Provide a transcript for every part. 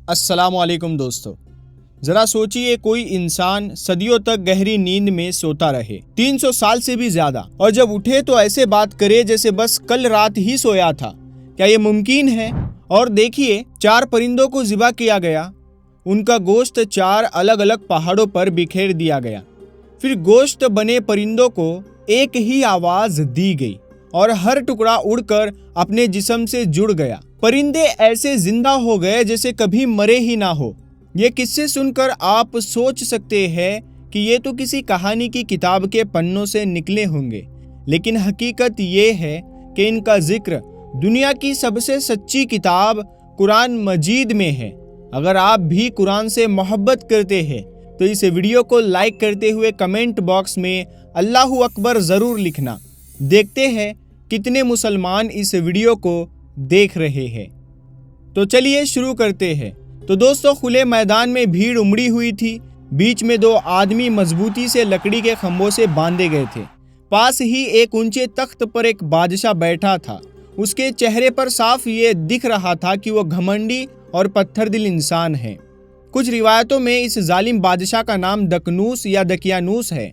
अस्सलाम वालेकुम दोस्तों। जरा सोचिए कोई इंसान सदियों तक गहरी नींद में सोता रहे, 300 साल से भी ज्यादा, और जब उठे तो ऐसे बात करे जैसे बस कल रात ही सोया था। क्या ये मुमकिन है? और देखिए, 4 परिंदों को ज़िबा किया गया, उनका गोश्त 4 अलग अलग पहाड़ों पर बिखेर दिया गया। फिर गोश्त बने परिंदों को एक ही आवाज दी गई और हर टुकड़ा उड़कर अपने जिस्म से जुड़ गया। परिंदे ऐसे जिंदा हो गए जैसे कभी मरे ही ना हो। ये किस्से सुनकर आप सोच सकते हैं कि ये तो किसी कहानी की किताब के पन्नों से निकले होंगे, लेकिन हकीकत ये है कि इनका जिक्र दुनिया की सबसे सच्ची किताब कुरान मजीद में है। अगर आप भी कुरान से मोहब्बत करते हैं तो इस वीडियो को लाइक करते हुए कमेंट बॉक्स में अल्लाहू अकबर ज़रूर लिखना। देखते हैं कितने मुसलमान इस वीडियो को देख रहे हैं। तो चलिए शुरू करते हैं। तो दोस्तों, खुले मैदान में भीड़ उमड़ी हुई थी। बीच में 2 आदमी मजबूती से लकड़ी के खंभों से बांधे गए थे। पास ही एक ऊंचे तख्त पर एक बादशाह बैठा था। उसके चेहरे पर साफ ये दिख रहा था कि वो घमंडी और पत्थर दिल इंसान है। कुछ रिवायतों में इस जालिम बादशाह का नाम दकनूस या दकियानूस है।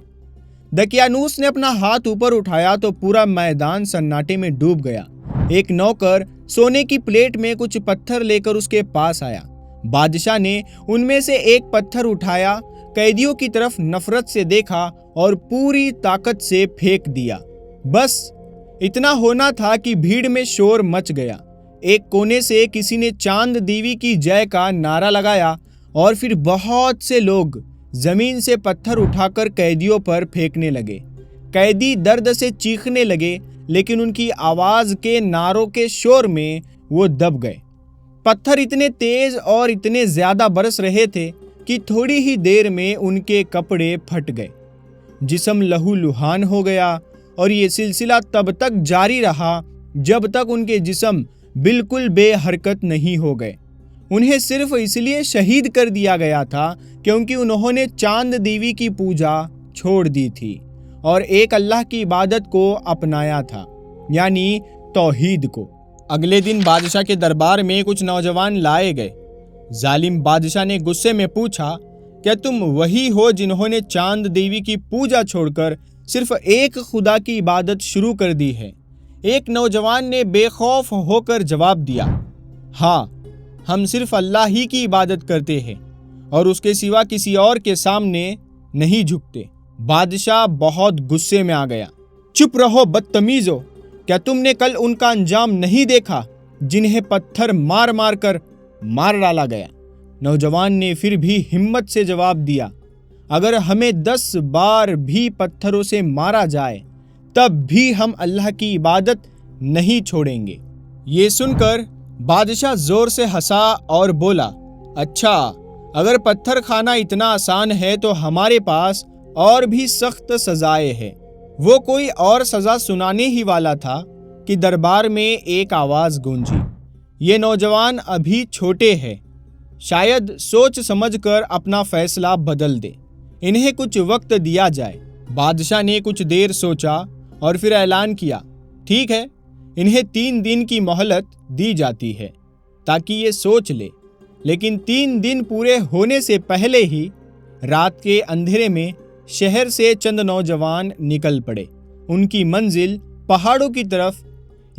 दकियानूस ने अपना हाथ ऊपर उठाया तो पूरा मैदान सन्नाटे में डूब गया। एक नौकर सोने की प्लेट में कुछ पत्थर लेकर उसके पास आया। बादशाह ने उनमें से एक पत्थर उठाया, कैदियों की तरफ नफरत से देखा और पूरी ताकत से फेंक दिया। बस इतना होना था कि भीड़ में शोर मच गया। एक कोने से किसी ने चांद देवी की जय का नारा लगाया और फिर बहुत से लोग जमीन से पत्थर उठाकर कैदियों पर फेंकने लगे। कैदी दर्द से चीखने लगे, लेकिन उनकी आवाज के नारों के शोर में वो दब गए। पत्थर इतने तेज और इतने ज्यादा बरस रहे थे कि थोड़ी ही देर में उनके कपड़े फट गए, जिस्म लहूलुहान हो गया। और ये सिलसिला तब तक जारी रहा जब तक उनके जिस्म बिल्कुल बेहरकत नहीं हो गए। उन्हें सिर्फ इसलिए शहीद कर दिया गया था क्योंकि उन्होंने चांद देवी की पूजा छोड़ दी थी और एक अल्लाह की इबादत को अपनाया था, यानी तौहीद को। अगले दिन बादशाह के दरबार में कुछ नौजवान लाए गए। जालिम बादशाह ने गुस्से में पूछा, क्या तुम वही हो जिन्होंने चांद देवी की पूजा छोड़कर सिर्फ एक खुदा की इबादत शुरू कर दी है? एक नौजवान ने बेखौफ होकर जवाब दिया, हाँ, हम सिर्फ अल्लाह ही की इबादत करते हैं और उसके सिवा किसी और के सामने नहीं झुकते। बादशाह बहुत गुस्से में आ गया। चुप रहो बदतमीजो, क्या तुमने कल उनका अंजाम नहीं देखा जिन्हें पत्थर मार मार कर मार डाला गया? नौजवान ने फिर भी हिम्मत से जवाब दिया, अगर हमें 10 बार भी पत्थरों से मारा जाए तब भी हम अल्लाह की इबादत नहीं छोड़ेंगे। ये सुनकर बादशाह जोर से हंसा और बोला, अच्छा, अगर पत्थर खाना इतना आसान है तो हमारे पास और भी सख्त सजाएं हैं। वो कोई और सजा सुनाने ही वाला था कि दरबार में एक आवाज गूंजी, ये नौजवान अभी छोटे हैं, शायद सोच समझकर अपना फैसला बदल दे, इन्हें कुछ वक्त दिया जाए। बादशाह ने कुछ देर सोचा और फिर ऐलान किया, ठीक है, इन्हें 3 दिन की मोहलत दी जाती है ताकि ये सोच ले। लेकिन 3 दिन पूरे होने से पहले ही रात के अंधेरे में शहर से चंद नौजवान निकल पड़े। उनकी मंजिल पहाड़ों की तरफ।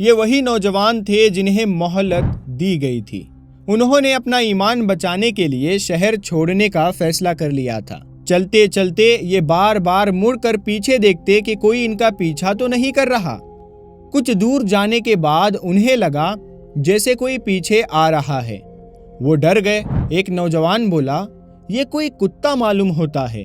ये वही नौजवान थे जिन्हें मोहलत दी गई थी। उन्होंने अपना ईमान बचाने के लिए शहर छोड़ने का फैसला कर लिया था। चलते चलते ये बार बार मुड़कर पीछे देखते कि कोई इनका पीछा तो नहीं कर रहा। कुछ दूर जाने के बाद उन्हें लगा जैसे कोई पीछे आ रहा है। वो डर गए। एक नौजवान बोला, ये कोई कुत्ता मालूम होता है।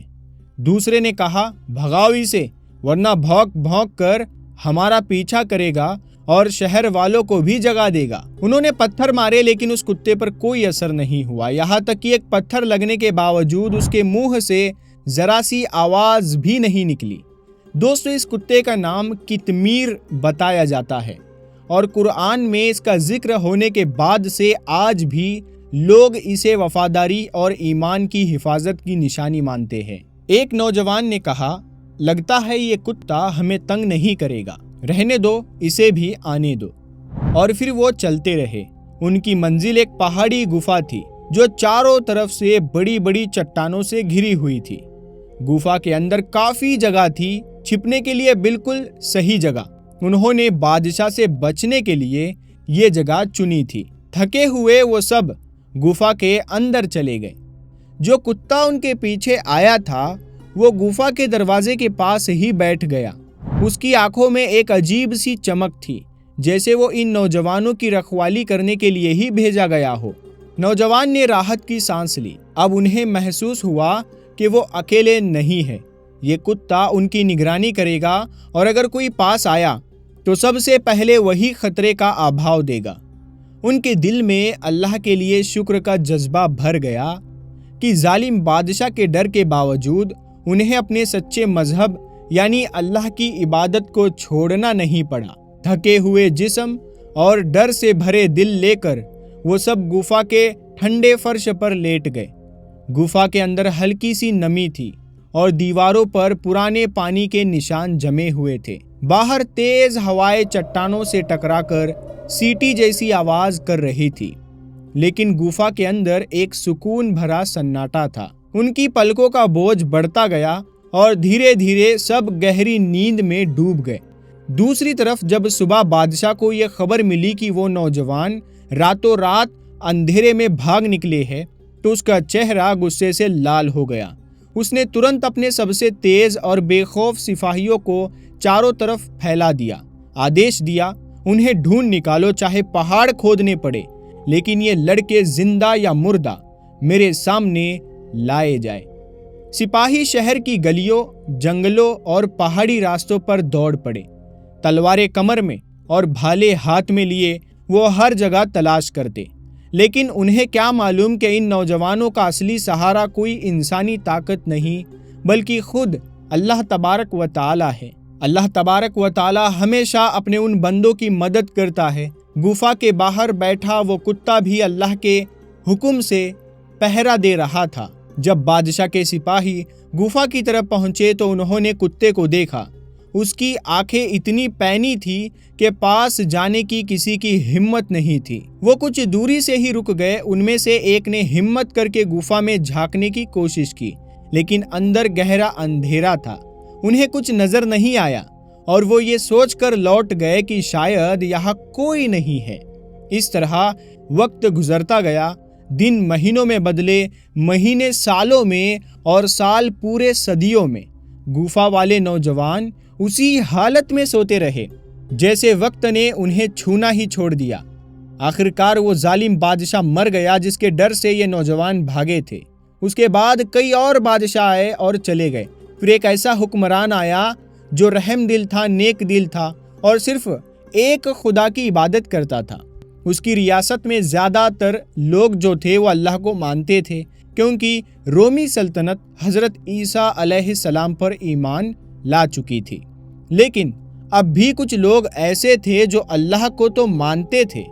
दूसरे ने कहा, भगाओ इसे, वरना भौंक भौंक कर हमारा पीछा करेगा और शहर वालों को भी जगा देगा। उन्होंने पत्थर मारे, लेकिन उस कुत्ते पर कोई असर नहीं हुआ। यहाँ तक कि एक पत्थर लगने के बावजूद उसके मुंह से जरा सी आवाज भी नहीं निकली। दोस्तों, इस कुत्ते का नाम कितमीर बताया जाता है और कुरान में इसका जिक्र होने के बाद से आज भी लोग इसे वफादारी और ईमान की हिफाजत की निशानी मानते हैं। एक नौजवान ने कहा, लगता है ये कुत्ता हमें तंग नहीं करेगा, रहने दो, इसे भी आने दो। और फिर वो चलते रहे। उनकी मंजिल एक पहाड़ी गुफा थी जो चारों तरफ से बड़ी बड़ी चट्टानों से घिरी हुई थी। गुफा के अंदर काफी जगह थी, छिपने के लिए बिल्कुल सही जगह। उन्होंने बादशाह से बचने के लिए ये जगह चुनी थी। थके हुए वो सब गुफा के अंदर चले गए। जो कुत्ता उनके पीछे आया था वो गुफा के दरवाजे के पास ही बैठ गया। उसकी आंखों में एक अजीब सी चमक थी, जैसे वो इन नौजवानों की रखवाली करने के लिए ही भेजा गया हो। नौजवान ने राहत की सांस ली। अब उन्हें महसूस हुआ कि वो अकेले नहीं है। ये कुत्ता उनकी निगरानी करेगा और अगर कोई पास आया तो सबसे पहले वही खतरे का आभाव देगा। उनके दिल में अल्लाह के लिए शुक्र का जज्बा भर गया कि जालिम बादशाह के डर के बावजूद उन्हें अपने सच्चे मजहब यानी अल्लाह की इबादत को छोड़ना नहीं पड़ा। थके हुए जिस्म और डर से भरे दिल लेकर वो सब गुफा के ठंडे फर्श पर लेट गए। गुफा के अंदर हल्की सी नमी थी और दीवारों पर पुराने पानी के निशान जमे हुए थे। बाहर तेज हवाएं चट्टानों से टकराकर सीटी जैसी आवाज कर रही थी, लेकिन गुफा के अंदर एक सुकून भरा सन्नाटा था। उनकी पलकों का बोझ बढ़ता गया और धीरे धीरे सब गहरी नींद में डूब गए। दूसरी तरफ जब सुबह बादशाह को यह खबर मिली कि वो नौजवान रातों रात अंधेरे में भाग निकले हैं, तो उसका चेहरा गुस्से से लाल हो गया। उसने तुरंत अपने सबसे तेज और बेखौफ सिपाहियों को चारों तरफ फैला दिया। आदेश दिया, उन्हें ढूंढ निकालो, चाहे पहाड़ खोदने पड़े, लेकिन ये लड़के जिंदा या मुर्दा मेरे सामने लाए जाए। सिपाही शहर की गलियों, जंगलों और पहाड़ी रास्तों पर दौड़ पड़े। तलवारें कमर में और भाले हाथ में लिए वो हर जगह तलाश करते, लेकिन उन्हें क्या मालूम कि इन नौजवानों का असली सहारा कोई इंसानी ताकत नहीं बल्कि खुद अल्लाह तबारक व ताला है। अल्लाह तबारक व ताला हमेशा अपने उन बंदों की मदद करता है। गुफा के बाहर बैठा वो कुत्ता भी अल्लाह के हुक्म से पहरा दे रहा था। जब बादशाह के सिपाही गुफा की तरफ पहुंचे तो उन्होंने कुत्ते को देखा। उसकी आंखें इतनी पैनी थी कि पास जाने की किसी की हिम्मत नहीं थी। वो कुछ दूरी से ही रुक गए। उनमें से एक ने हिम्मत करके गुफा में झांकने की कोशिश की, लेकिन अंदर गहरा अंधेरा था, उन्हें कुछ नजर नहीं आया और वो ये सोचकर लौट गए कि शायद यहाँ कोई नहीं है। इस तरह वक्त गुजरता गया। दिन महीनों में बदले, महीने सालों में और साल पूरे सदियों में। गुफा वाले नौजवान उसी हालत में सोते रहे जैसे वक्त ने उन्हें छूना ही छोड़ दिया। आखिरकार वो जालिम बादशाह मर गया जिसके डर से ये नौजवान भागे थे। उसके बाद कई और बादशाह आए और चले गए। फिर एक ऐसा हुक्मरान आया जो रहम दिल था, नेक दिल था और सिर्फ एक खुदा की इबादत करता था। उसकी रियासत में ज़्यादातर लोग जो थे वो अल्लाह को मानते थे, क्योंकि रोमी सल्तनत हज़रत ईसा अलैहिस्सलाम पर ईमान ला चुकी थी। लेकिन अब भी कुछ लोग ऐसे थे जो अल्लाह को तो मानते थे,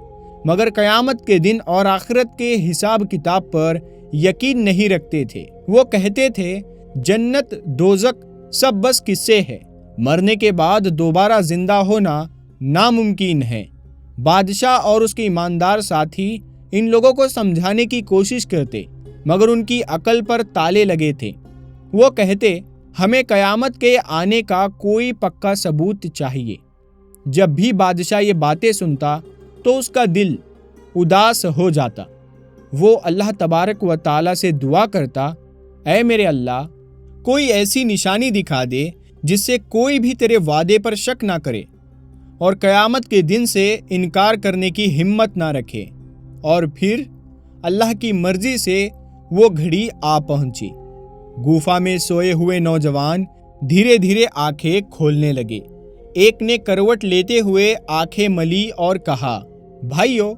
मगर क़यामत के दिन और आखिरत के हिसाब किताब पर यकीन नहीं रखते थे। वो कहते थे जन्नत दोज़ख सब बस किस्से है, मरने के बाद दोबारा जिंदा होना नामुमकिन है। बादशाह और उसके ईमानदार साथी इन लोगों को समझाने की कोशिश करते, मगर उनकी अकल पर ताले लगे थे। वो कहते हमें क़यामत के आने का कोई पक्का सबूत चाहिए। जब भी बादशाह ये बातें सुनता तो उसका दिल उदास हो जाता। वो अल्लाह तबारक व ताला से दुआ करता, ऐ मेरे अल्लाह, कोई ऐसी निशानी दिखा दे जिससे कोई भी तेरे वादे पर शक ना करे और क़यामत के दिन से इनकार करने की हिम्मत ना रखे। और फिर अल्लाह की मर्जी से वो घड़ी आ पहुंची। गुफा में सोए हुए नौजवान धीरे धीरे आंखें खोलने लगे। एक ने करवट लेते हुए आंखें मली और कहा, भाइयों,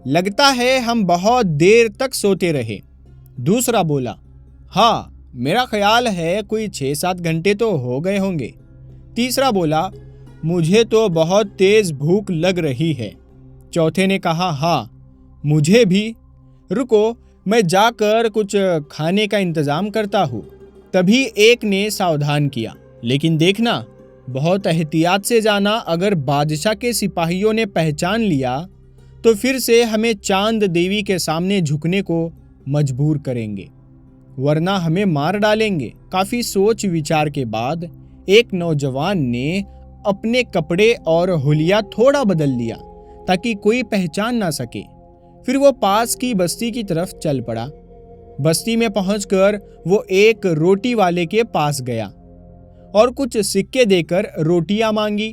लगता है हम बहुत देर तक सोते रहे। दूसरा बोला, हाँ, मेरा ख्याल है कोई 6-7 घंटे तो हो गए होंगे। तीसरा बोला, मुझे तो बहुत तेज भूख लग रही है। चौथे ने कहा, हाँ, मुझे भी। रुको, मैं जाकर कुछ खाने का इंतजाम करता हूँ। तभी एक ने सावधान किया, लेकिन देखना, बहुत एहतियात से जाना। अगर बादशाह के सिपाहियों ने पहचान लिया तो फिर से हमें चांद देवी के सामने झुकने को مجبور کریں گے ورنہ ہمیں مار ڈالیں گے۔ کافی سوچ وچار کے بعد ایک نوجوان نے اپنے کپڑے اور حلیہ تھوڑا بدل لیا تاکہ کوئی پہچان نہ سکے۔ پھر وہ پاس کی بستی کی طرف چل پڑا۔ بستی میں پہنچ کر وہ ایک روٹی والے کے پاس گیا اور کچھ سکے دے کر روٹیاں مانگی۔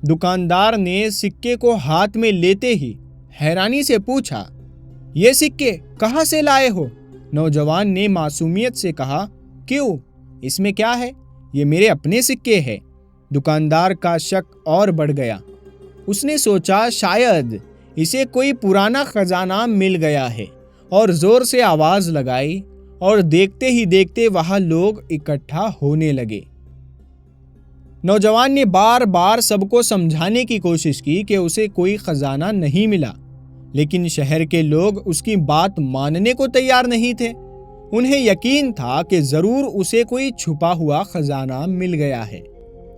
دکاندار نے سکے کو ہاتھ میں لیتے ہی حیرانی سے پوچھا، یہ سکے کہاں سے لائے ہو؟ نوجوان نے معصومیت سے کہا، کیوں؟ اس میں کیا ہے؟ یہ میرے اپنے سکے ہیں۔ دکاندار کا شک اور بڑھ گیا۔ اس نے سوچا شاید اسے کوئی پرانا خزانہ مل گیا ہے، اور زور سے آواز لگائی اور دیکھتے ہی دیکھتے وہاں لوگ اکٹھا ہونے لگے۔ نوجوان نے بار بار سب کو سمجھانے کی کوشش کی کہ اسے کوئی خزانہ نہیں ملا، لیکن شہر کے لوگ اس کی بات ماننے کو تیار نہیں تھے۔ انہیں یقین تھا کہ ضرور اسے کوئی چھپا ہوا خزانہ مل گیا ہے۔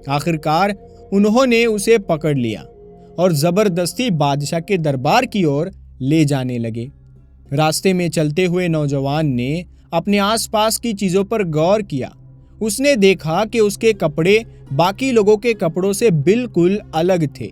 آخرکار انہوں نے اسے پکڑ لیا اور زبردستی بادشاہ کے دربار کی اور لے جانے لگے۔ راستے میں چلتے ہوئے نوجوان نے اپنے آس پاس کی چیزوں پر غور کیا۔ اس نے دیکھا کہ اس کے کپڑے باقی لوگوں کے کپڑوں سے بالکل الگ تھے۔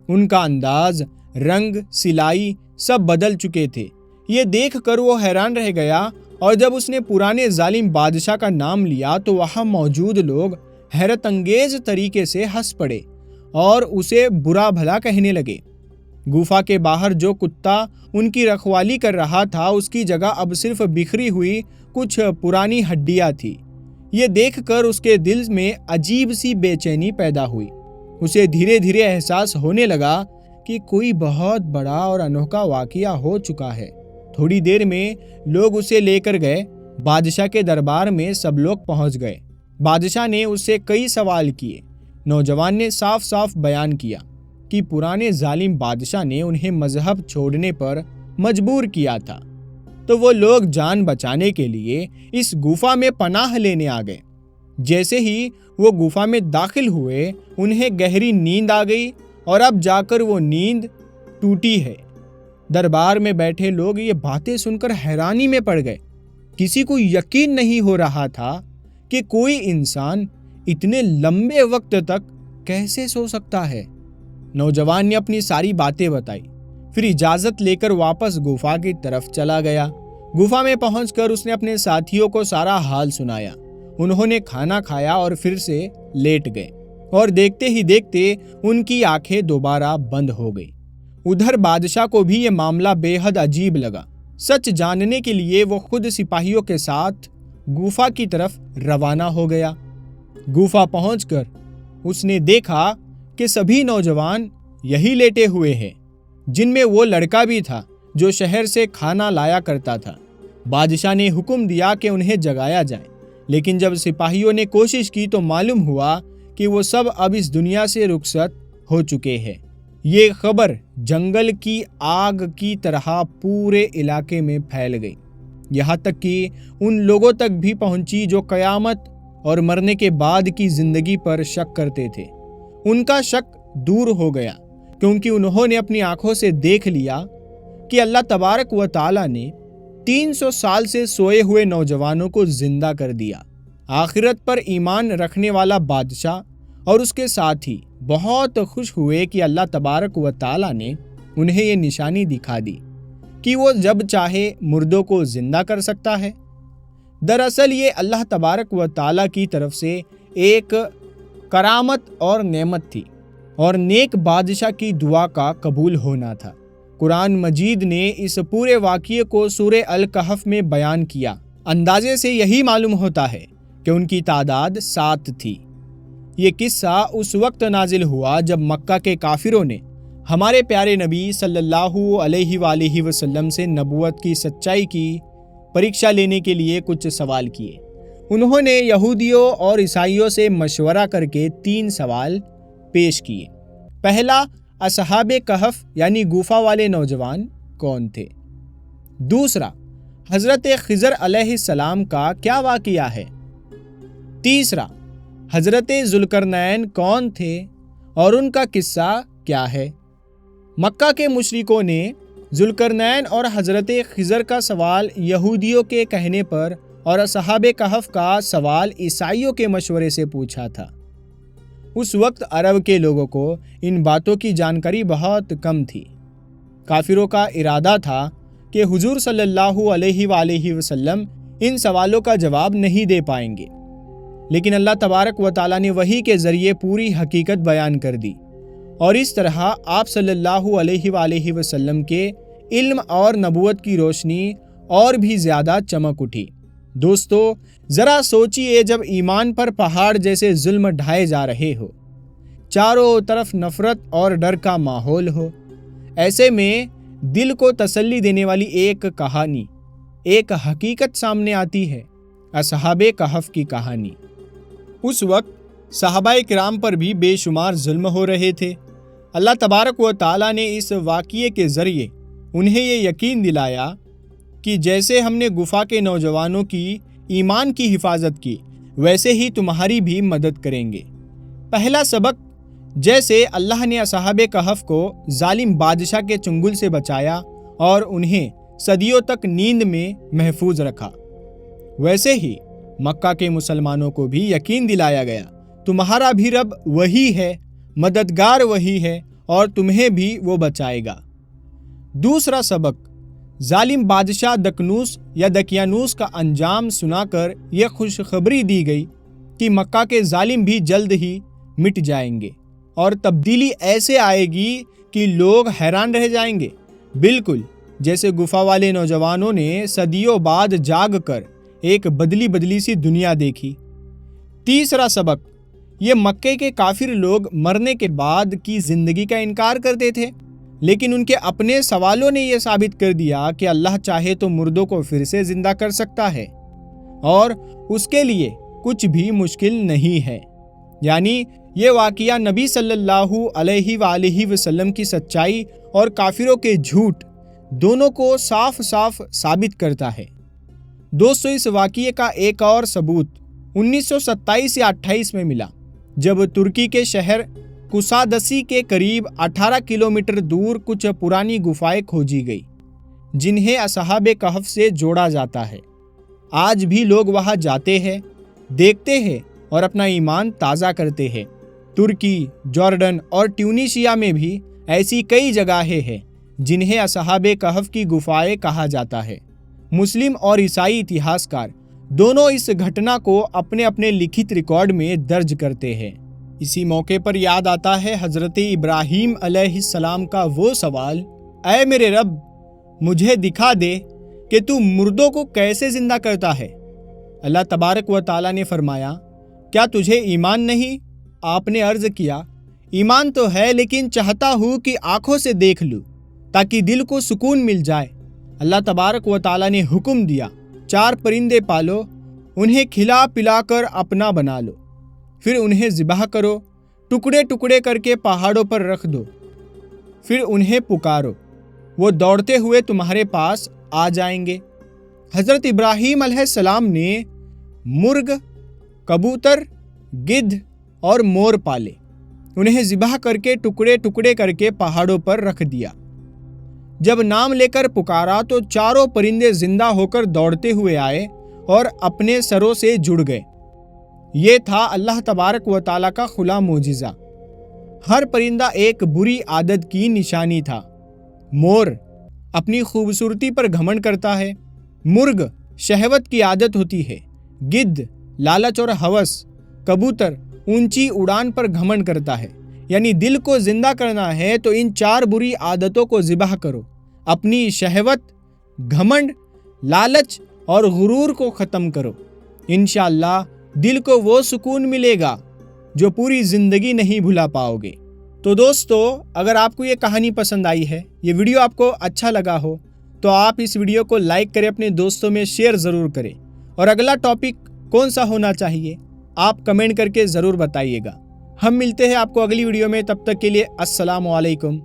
ان کا انداز، رنگ، سلائی سب بدل چکے تھے۔ یہ دیکھ کر وہ حیران رہ گیا، اور جب اس نے پرانے ظالم بادشاہ کا نام لیا تو وہاں موجود لوگ حیرت انگیز طریقے سے ہنس پڑے اور اسے برا بھلا کہنے لگے۔ گفا کے باہر جو کتا ان کی رکھوالی کر رہا تھا، اس کی جگہ اب صرف بکھری ہوئی کچھ پرانی ہڈیاں تھی۔ یہ دیکھ کر اس کے دل میں عجیب سی بے چینی پیدا ہوئی۔ اسے دھیرے دھیرے احساس ہونے لگا کہ کوئی بہت بڑا اور انوکھا واقعہ ہو چکا ہے۔ تھوڑی دیر میں لوگ اسے لے کر گئے۔ بادشاہ کے دربار میں سب لوگ پہنچ گئے۔ بادشاہ نے اس سے کئی سوال کیے۔ نوجوان نے صاف صاف بیان کیا کہ پرانے ظالم بادشاہ نے انہیں مذہب چھوڑنے پر مجبور کیا تھا، تو وہ لوگ جان بچانے کے لیے اس گفا میں پناہ لینے آ گئے۔ جیسے ہی وہ گفا میں داخل ہوئے، انہیں گہری نیند آ گئی اور اب جا کر وہ نیند ٹوٹی ہے۔ دربار میں بیٹھے لوگ یہ باتیں سن کر حیرانی میں پڑ گئے۔ کسی کو یقین نہیں ہو رہا تھا کہ کوئی انسان اتنے لمبے وقت تک کیسے سو سکتا ہے۔ نوجوان نے اپنی ساری باتیں بتائی، پھر اجازت لے کر واپس گفا کی طرف چلا گیا۔ گفا میں پہنچ کر اس نے اپنے ساتھیوں کو سارا حال سنایا۔ انہوں نے کھانا کھایا اور پھر سے لیٹ گئے، اور دیکھتے ہی دیکھتے ان کی آنکھیں دوبارہ بند ہو گئی۔ ادھر بادشاہ کو بھی یہ معاملہ بے حد عجیب لگا۔ سچ جاننے کے لیے وہ خود سپاہیوں کے ساتھ گفا کی طرف روانہ ہو گیا۔ گفا پہنچ کر اس نے دیکھا کہ سبھی نوجوان یہی لیٹے ہوئے ہیں، جن میں وہ لڑکا بھی تھا جو شہر سے کھانا لایا کرتا تھا۔ بادشاہ نے حکم دیا کہ انہیں جگایا جائے، لیکن جب سپاہیوں نے کوشش کی تو معلوم ہوا کہ وہ سب اب اس دنیا سے رخصت ہو چکے ہیں۔ یہ خبر جنگل کی آگ کی طرح پورے علاقے میں پھیل گئی، یہاں تک کہ ان لوگوں تک بھی پہنچی جو قیامت اور مرنے کے بعد کی زندگی پر شک کرتے تھے۔ ان کا شک دور ہو گیا، کیونکہ انہوں نے اپنی آنکھوں سے دیکھ لیا کہ اللہ تبارک و تعالی نے 300 سال سے سوئے ہوئے نوجوانوں کو زندہ کر دیا۔ آخرت پر ایمان رکھنے والا بادشاہ اور اس کے ساتھی بہت خوش ہوئے کہ اللہ تبارک و تعالی نے انہیں یہ نشانی دکھا دی کہ وہ جب چاہے مردوں کو زندہ کر سکتا ہے۔ دراصل یہ اللہ تبارک و تعالی کی طرف سے ایک کرامت اور نعمت تھی، اور نیک بادشاہ کی دعا کا قبول ہونا تھا۔ قرآن مجید نے اس پورے واقعے کو سورہ الکہف میں بیان کیا۔ اندازے سے یہی معلوم ہوتا ہے کہ ان کی تعداد 7 تھی۔ یہ قصہ اس وقت نازل ہوا جب مکہ کے کافروں نے ہمارے پیارے نبی صلی اللہ علیہ وآلہ وسلم سے نبوت کی سچائی کی پریکشا لینے کے لیے کچھ سوال کیے۔ انہوں نے یہودیوں اور عیسائیوں سے مشورہ کر کے 3 سوال پیش کیے۔ پہلا، اصحاب کہف یعنی گفا والے نوجوان کون تھے؟ دوسرا، حضرت خضر علیہ السلام کا کیا واقعہ ہے؟ تیسرا، حضرت ذوالقرنین کون تھے اور ان کا قصہ کیا ہے؟ مکہ کے مشرکوں نے ذوالقرنین اور حضرت خضر کا سوال یہودیوں کے کہنے پر اور اصحاب کہف کا سوال عیسائیوں کے مشورے سے پوچھا تھا۔ اس وقت عرب کے لوگوں کو ان باتوں کی جانکاری بہت کم تھی۔ کافروں کا ارادہ تھا کہ حضور صلی اللہ علیہ وآلہ وسلم ان سوالوں کا جواب نہیں دے پائیں گے، لیکن اللہ تبارک و تعالیٰ نے وحی کے ذریعے پوری حقیقت بیان کر دی، اور اس طرح آپ صلی اللہ علیہ وآلہ وسلم کے علم اور نبوت کی روشنی اور بھی زیادہ چمک اٹھی۔ دوستو، ذرا سوچئے، جب ایمان پر پہاڑ جیسے ظلم ڈھائے جا رہے ہو، چاروں طرف نفرت اور ڈر کا ماحول ہو، ایسے میں دل کو تسلی دینے والی ایک کہانی، ایک حقیقت سامنے آتی ہے، اصحاب کہف کی کہانی۔ اس وقت صحابہ کرام پر بھی بے شمار ظلم ہو رہے تھے۔ اللہ تبارک و تعالیٰ نے اس واقعے کے ذریعے انہیں یہ یقین دلایا کہ جیسے ہم نے گفا کے نوجوانوں کی ایمان کی حفاظت کی، ویسے ہی تمہاری بھی مدد کریں گے۔ پہلا سبق، جیسے اللہ نے اصحاب کہف کو ظالم بادشاہ کے چنگل سے بچایا اور انہیں صدیوں تک نیند میں محفوظ رکھا، ویسے ہی مکہ کے مسلمانوں کو بھی یقین دلایا گیا، تمہارا بھی رب وہی ہے، مددگار وہی ہے، اور تمہیں بھی وہ بچائے گا۔ دوسرا سبق، ظالم بادشاہ دقیانوس یا دقیانوس کا انجام سنا کر یہ خوشخبری دی گئی کہ مکہ کے ظالم بھی جلد ہی مٹ جائیں گے، اور تبدیلی ایسے آئے گی کہ لوگ حیران رہ جائیں گے، بالکل جیسے گفا والے نوجوانوں نے صدیوں بعد جاگ کر ایک بدلی سی دنیا دیکھی۔ تیسرا سبق، یہ مکے کے کافر لوگ مرنے کے بعد کی زندگی کا انکار کرتے تھے، لیکن ان کے اپنے سوالوں نے یہ ثابت کر دیا کہ اللہ چاہے تو مردوں کو پھر سے زندہ کر سکتا ہے، اور اس کے لیے کچھ بھی مشکل نہیں ہے۔ یعنی یہ واقعہ نبی صلی اللہ علیہ وآلہ وسلم کی سچائی اور کافروں کے جھوٹ دونوں کو صاف ثابت کرتا ہے۔ دوستو، اس واقعے کا ایک اور ثبوت 1927 یا 28 میں ملا، جب ترکی کے شہر کسادسی کے قریب 18 کلومیٹر دور کچھ پرانی گفائیں کھوجی گئی، جنہیں اصحاب کہف سے جوڑا جاتا ہے۔ آج بھی لوگ وہاں جاتے ہیں، دیکھتے ہیں اور اپنا ایمان تازہ کرتے ہیں۔ ترکی، جارڈن اور ٹیونیشیا میں بھی ایسی کئی جگہیں ہیں جنہیں اصحاب کہف کی گفائیں کہا جاتا ہے۔ مسلم اور عیسائی اتہاسکار دونوں اس گھٹنا کو اپنے اپنے لکھت ریکارڈ میں درج کرتے ہیں۔ اسی موقع پر یاد آتا ہے حضرت ابراہیم علیہ السلام کا وہ سوال، اے میرے رب، مجھے دکھا دے کہ تو مردوں کو کیسے زندہ کرتا ہے۔ اللہ تبارک و تعالیٰ نے فرمایا، کیا تجھے ایمان نہیں؟ آپ نے عرض کیا، ایمان تو ہے، لیکن چاہتا ہوں کہ آنکھوں سے دیکھ لوں تاکہ دل کو سکون مل جائے۔ اللہ تبارک و تعالیٰ نے حکم دیا، 4 پرندے پالو، انہیں کھلا پلا کر اپنا بنا لو، پھر انہیں ذبح کرو، ٹکڑے ٹکڑے کر کے پہاڑوں پر رکھ دو، پھر انہیں پکارو، وہ دوڑتے ہوئے تمہارے پاس آ جائیں گے۔ حضرت ابراہیم علیہ السلام نے مرغ، کبوتر، گدھ اور مور پالے، انہیں ذبح کر کے ٹکڑے ٹکڑے کر کے پہاڑوں پر رکھ دیا۔ جب نام لے کر پکارا تو چاروں پرندے زندہ ہو کر دوڑتے ہوئے آئے اور اپنے سروں سے جڑ گئے۔ یہ تھا اللہ تبارک و تعالیٰ کا کھلا معجزہ۔ ہر پرندہ ایک بری عادت کی نشانی تھا۔ مور اپنی خوبصورتی پر گھمنڈ کرتا ہے، مرغ شہوت کی عادت ہوتی ہے، گدھ لالچ اور ہوس، کبوتر اونچی اڑان پر گھمنڈ کرتا ہے۔ یعنی دل کو زندہ کرنا ہے تو ان 4 بری عادتوں کو ذبح کرو، اپنی شہوت، گھمنڈ، لالچ اور غرور کو ختم کرو۔ انشاءاللہ دل کو وہ سکون ملے گا جو پوری زندگی نہیں بھلا پاؤ گے۔ تو دوستو، اگر آپ کو یہ کہانی پسند آئی ہے، یہ ویڈیو آپ کو اچھا لگا ہو، تو آپ اس ویڈیو کو لائک کریں، اپنے دوستوں میں شیئر ضرور کریں، اور اگلا ٹاپک کون سا ہونا چاہیے آپ کمنٹ کر کے ضرور بتائیے گا۔ ہم ملتے ہیں آپ کو اگلی ویڈیو میں، تب تک کے لیے السلام علیکم۔